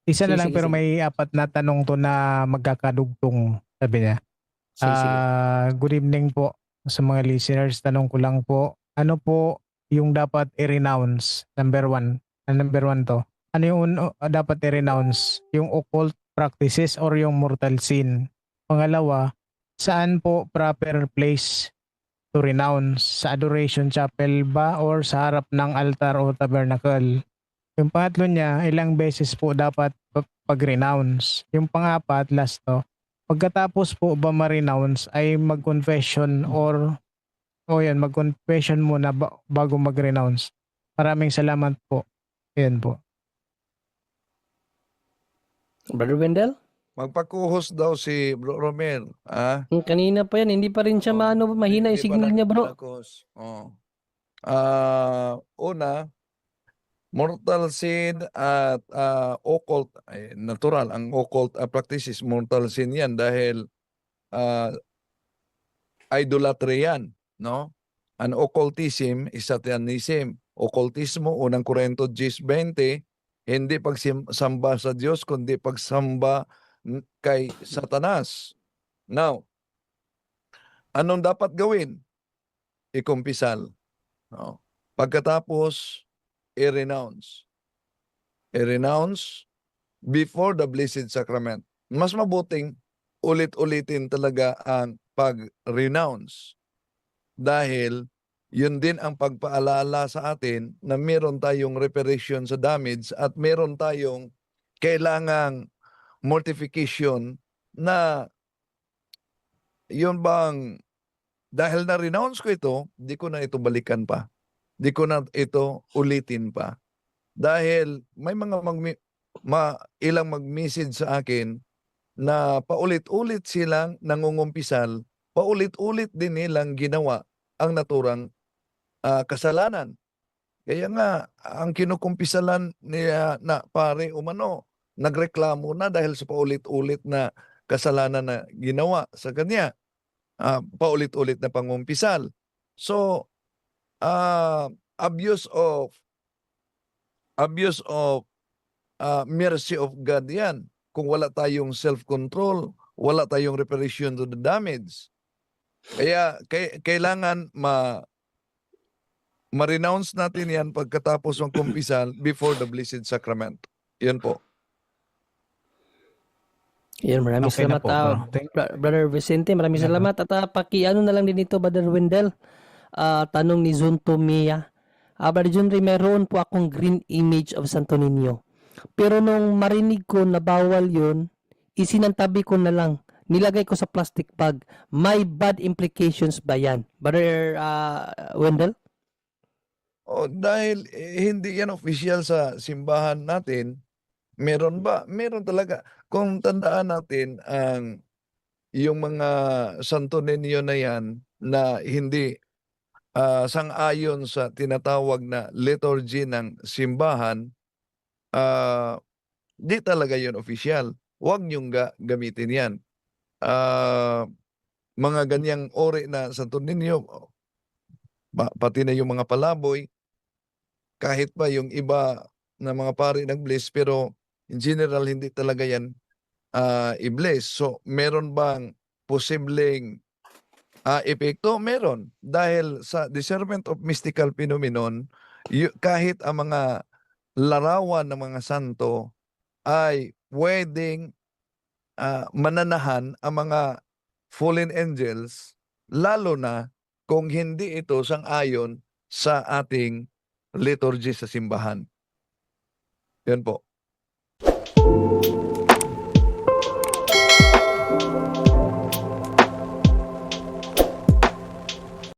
Isa na Sige, lang sige, pero sige. may apat na tanong 'to na magkakadugtong, sabi niya. Sige, sige. Good evening po sa mga listeners. Tanong ko lang po, ano po yung dapat i-renounce? Number one 'to. Ano yung dapat i-renounce? Yung occult practices or yung mortal sin? Pangalawa, saan po proper place to renounce? Sa adoration chapel ba or sa harap ng altar o tabernacle? Yung pangatlo niya, ilang beses po dapat pag-renounce? Yung pangapat, last 'to, pagkatapos po ba ma-renounce ay mag-confession o yan, mag-confession muna bago mag-renounce? Maraming salamat po. Yan po. Brother Wendell? Magpakuhos daw si Bro Romel. Kanina pa yan, hindi pa rin siya mahina yung Hindi pa signal niya, bro. nakuhos. Una, mortal sin at occult, natural, ang occult practices, mortal sin yan dahil uh, idolatry yan, no? An occultism is satanism. Occultismo, unang Korinto 10:20, hindi pagsamba sa Diyos, kundi pagsamba kay Satanas. Now, anong dapat gawin? Ikumpisal. No? Pagkatapos, i-renounce. I-renounce before the Blessed Sacrament. Mas mabuting ulit-ulitin talaga ang pag-renounce dahil yun din ang pagpaalala sa atin na meron tayong reparation sa damage at meron tayong kailangang mortification na yun bang dahil na-renounce ko ito, di ko na ito balikan pa. Di ko na ito ulitin pa. Dahil may mga ilang mag-message sa akin na paulit-ulit silang nangungumpisal, paulit-ulit din nilang ginawa ang naturang kasalanan. Kaya nga, ang kinukumpisalan niya na pare umano, nagreklamo na dahil sa paulit-ulit na kasalanan na ginawa sa kanya. Paulit-ulit na pangumpisal. So, abuse of mercy of God yan. Kung wala tayong self-control, wala tayong reparation to the damage. Kaya kailangan ma-renounce natin yan pagkatapos ng kumpisal before the Blessed Sacrament. Yan po. Yan, maraming Okay na salamat. po, bro. Brother Vicente, maraming salamat. At pakiano na lang din ito, Brother Wendell. Tanong ni Zunto Mia. Brother Junri, meron po akong green image of Santo Niño. Pero nung marinig ko na bawal yun, isinantabi ko na lang. Nilagay ko sa plastic bag. May bad implications ba yan? Brother Wendell? Dahil hindi yan official sa simbahan natin, meron ba? Meron talaga. Kung tandaan natin yung mga Santo Niño na yan na hindi sang-ayon sa tinatawag na liturgy ng simbahan, di talaga yun official. Huwag niyong gamitin yan. Mga ganyang ori na Santo Niño, pati na yung mga palaboy, kahit pa yung iba na mga pari nag-bless, pero in general hindi talaga yan i-bless. So meron bang posibleng epekto? Meron. Dahil sa discernment of mystical phenomenon, kahit ang mga larawan ng mga santo ay pwedeng mananahan ang mga fallen angels, lalo na kung hindi ito sang-ayon sa ating liturgy sa simbahan. Yan po.